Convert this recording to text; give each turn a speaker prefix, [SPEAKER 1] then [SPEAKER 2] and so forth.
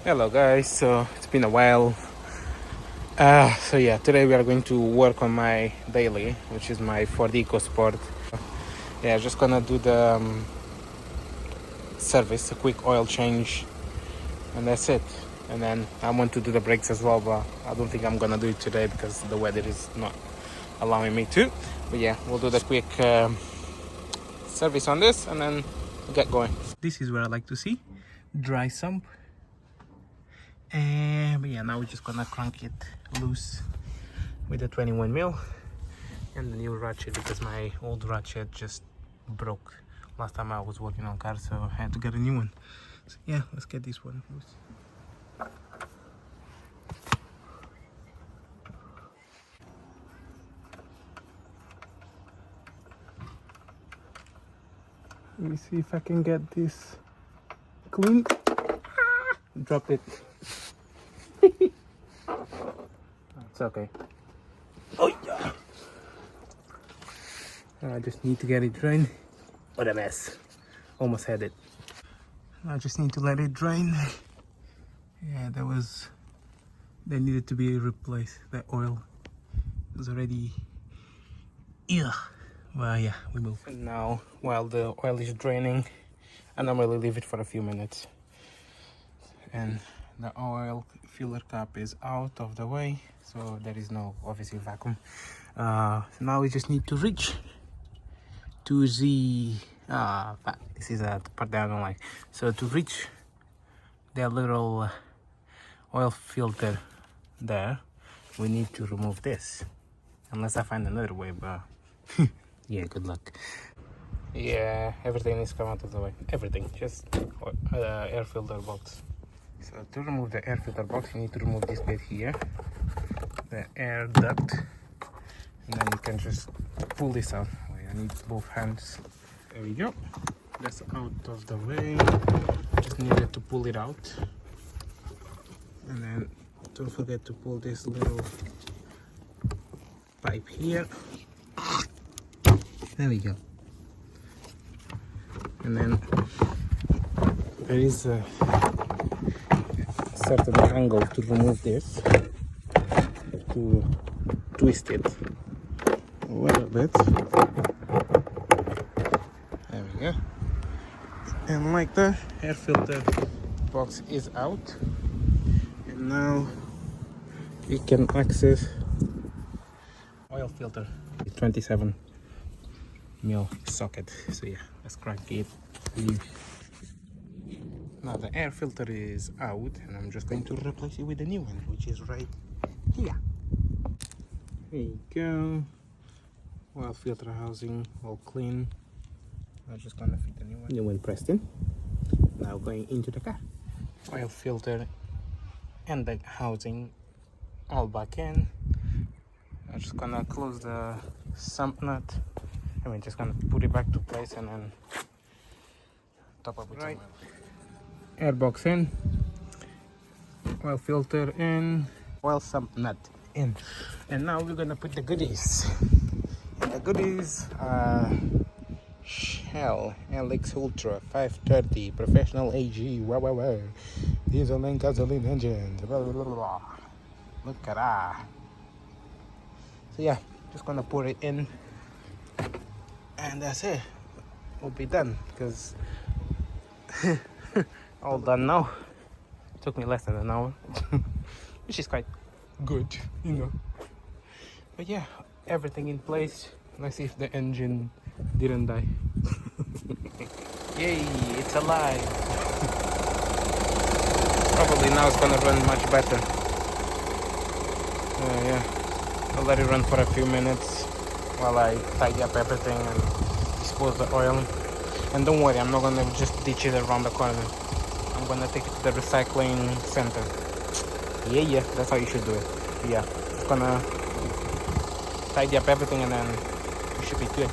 [SPEAKER 1] Hello guys, so it's been a while. So yeah, today we are going to work on my daily, which is my Ford EcoSport. Yeah, just gonna do the service, a quick oil change, and that's it. And then I want to do the brakes as well, but I don't think I'm gonna do it today because the weather is not allowing me to. But yeah, we'll do the quick service on this and then get going. This is where I like to see dry sump. But yeah, now we're just gonna crank it loose with the 21mm and the new ratchet because my old ratchet just broke last time I was working on cars, so I had to get a new one. So yeah, let's get this one loose. Let me see if I can get this clean. Drop it. It's okay. Oh yeah. I just need to get it drained. What a mess. Almost had it. I just need to let it drain. Yeah, they needed to be replaced. The oil was already, yeah. Well, yeah, we move. And now, while the oil is draining, I normally leave it for a few minutes. And the oil filler cap is out of the way, so there is no obviously vacuum. So now we just need to reach to the this is the part that I don't like. So to reach the little oil filter there, we need to remove this, unless I find another way, but yeah, good luck. Yeah, everything is come out of the way. Everything, just air filter box. So to remove the air filter box, you need to remove this bit here, the air duct, and then you can just pull this out. Wait, I need both hands. There we go. That's out of the way. Just needed to pull it out, and then don't forget to pull this little pipe here. There we go. And then there is a certain angle to remove this, to twist it a little bit. There we go. And like the air filter box is out, and now we can access oil filter 27mm socket. So yeah, let's crank it. Now the air filter is out, and I'm just going to replace it with a new one, which is right here. There you go. Oil filter housing all clean. I'm just gonna fit the new one. New one pressed in. Now going into the car. Oil filter and the housing all back in. I'm just gonna close the sump nut. Just gonna put it back to place and then top up with some oil. Airbox in, oil filter in, oil sump nut in, and now we're gonna put the goodies. And the goodies are Shell LX Ultra 530 professional AG, wow, diesel and gasoline engine, blah, blah, blah, blah. Look at that. So yeah, just gonna put it in, and that's it. We'll be done because all done now. Took me less than an hour, which is quite good, you know. But yeah, everything in place. Let's see if the engine didn't die. Yay, it's alive. Probably now it's gonna run much better. Yeah, I'll let it run for a few minutes while I tidy up everything and dispose the oil. And don't worry, I'm not gonna just ditch it around the corner. I'm gonna take it to the recycling center. Yeah, that's how you should do it. Yeah, it's gonna tidy up everything and then we should be good.